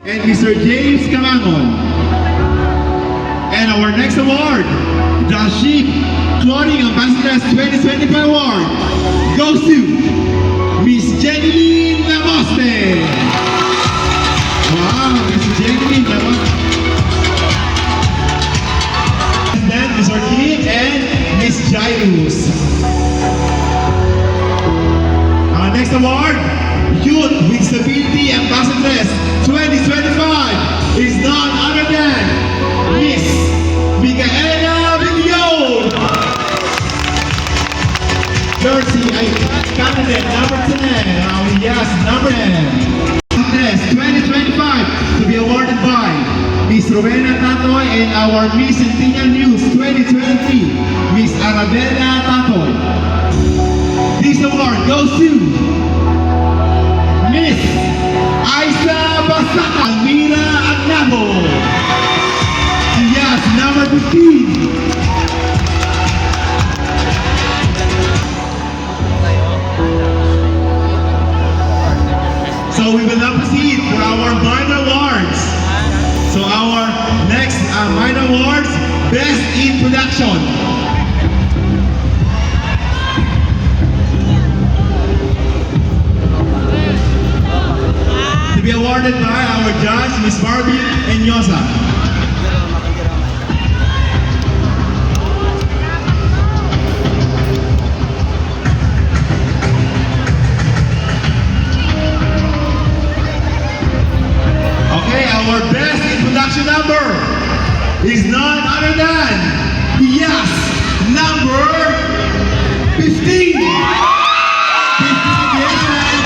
and Mr. James Camangon. And our next award, the Chic Clothing Ambassadors 2025 Award, goes to Miss Jenny Lamoste. Wow, Miss Jenny Lamoste. And then Mr. Kim and Miss Jairus. Our next award, Youth with Disability Ambassadors 2025 is none other than Miss Micaela Villion. Jersey, candidate number 10. Yes, number 10. Contest 2025 to be awarded by Miss Rowena Tatoy and our Miss Centennial News 2023, Miss Arabella Tatoy. This award goes to Miss Aisa Basaka Almira Agnabo. Yes, number 15. So we will now proceed for our minor awards. So our next minor awards, Best in Production. To be awarded by our judge, Miss Barbie Enyosa. Our best introduction number is none other than, yes, number 15. 15 again.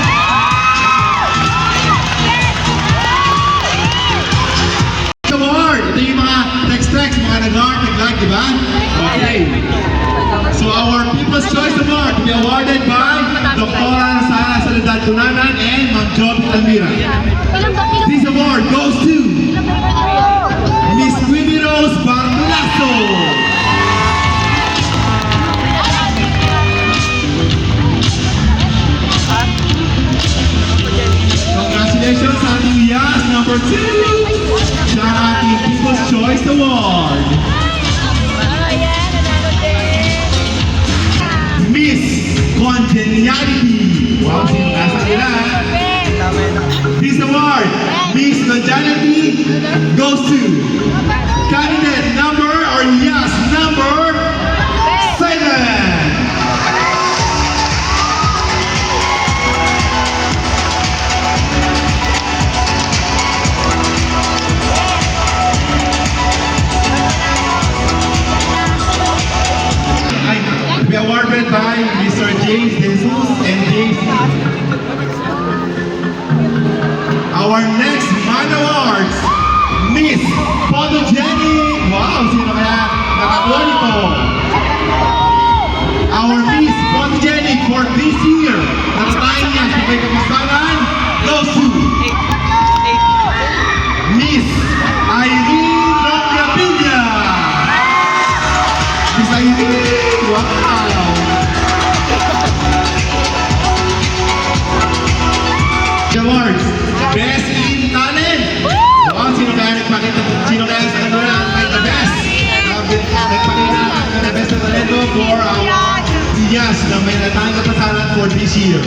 Award. Ito yung mga text-text, mga nag-like, di ba? Okay. So our People's Choice Award to be awarded by Dr. Sara Soledad Tunanan and Ma'am Joby Almira. This award goes to Miss Queenie Rose Barlaso. Congratulations sa ating yes, number 2 sa ating People's Choice Award. Miss Congeniality. Wow, sino nasa nila? This award, Miss Congeniality, goes to candidate number, or yes, number 7. To be awarded by Mr. James Jesus and James. Our next man awards, Miss Photogenic. Wow, sino kaya nakakuha nito? Our Miss Photogenic for this year, natatayin niya sa may kapisanan, goes to Miss Irene Roncapilla. Miss Irene, wow. The awards, Best in Talent. Wow, sino kaya nagpakita? Sino kaya sa kanila ang the best? Nagpakita ang the best na talento for our yes na may natanging kapasaran for this year.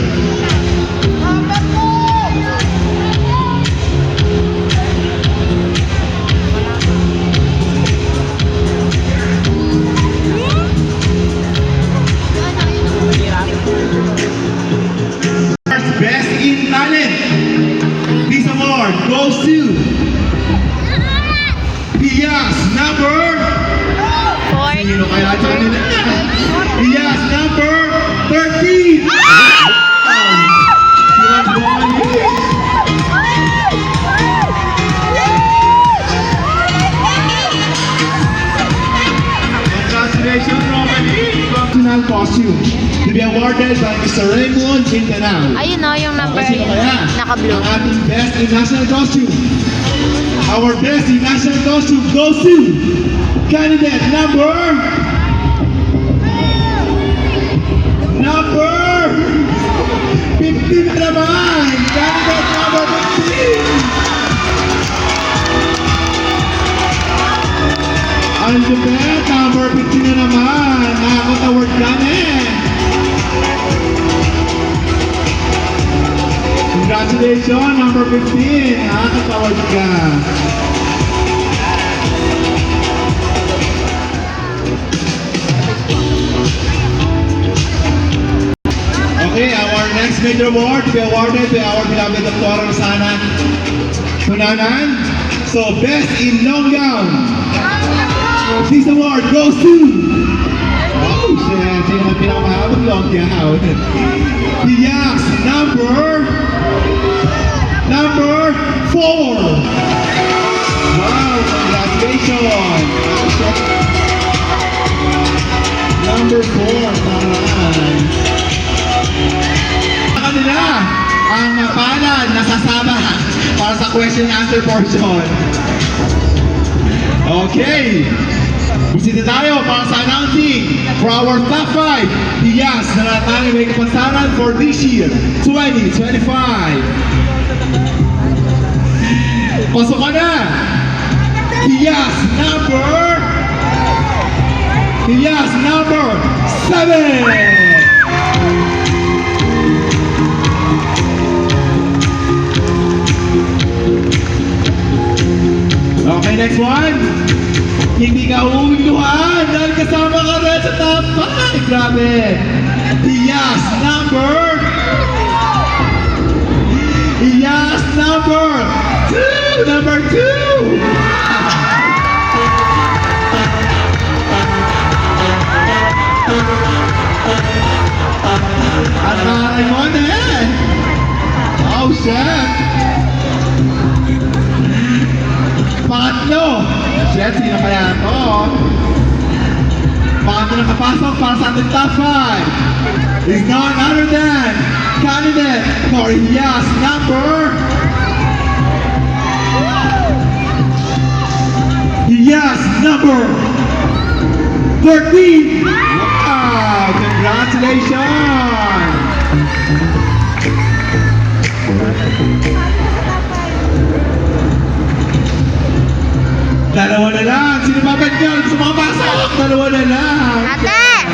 Best in Talent. This award goes to yes, number 4. Sino kaya ito kanila? Yes, number 13. Congratulations, Romany. Functional costume to be awarded by Mr. Raymond Quintanal. Ayun o, yung number Sino kaya? naka-blue. Ang ating best in national costume. Our best in national costume goes to candidate number 15 na naman. Candidate number 15. Elizabeth, number 15 na naman. Nakakataward kami. Congratulations, number 15. Nakakataward ka. Okay, our next major award to be awarded to our beloved Dr. Rosana Tunanan. So, Best in Long Gown. This award goes to... Oh, shit. Sino ang pinakamahabang long gown? Yes, number 4. Wow, congratulations. Number 4, taray. Kanila ang palad nasasama para sa question and answer portion. Okay. Busita tayo para sa announcing for our top 5 Diyas na natangin may kapansanan for this year, 2025. Pasok ka na! Diyas number 7! Okay, next one. Hindi ka uuwiluhan dahil kasama ka rin sa top 5. Grabe. Iyas number 2. Number 2. Ang taray mo na eh. Oh, shit. Pangatlo. Shit, sino kaya ito? Pangatlo na kapasok para sa ating top 5 is none other than candidate for Yes number 13. Wow, congratulations. Dalawa na lang. Sino ba ba niyo? Gusto makapasok? Dalawa na lang. Ate!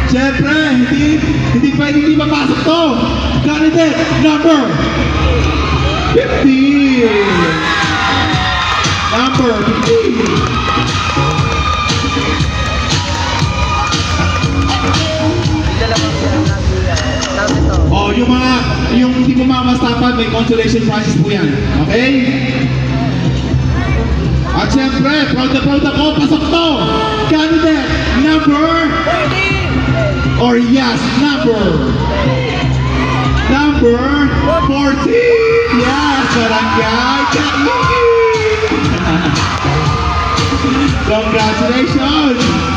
Siyempre, hindi pwede hindi mapasok to. Candidate number 15. Number 15. Oh, yung hindi mo mamastapan, may consolation prizes po yan. Okay? At syempre, proud na ako, pasok to! Candidate number 14! Or yes, number 14! Yes, Barangay Kaigi! Congratulations!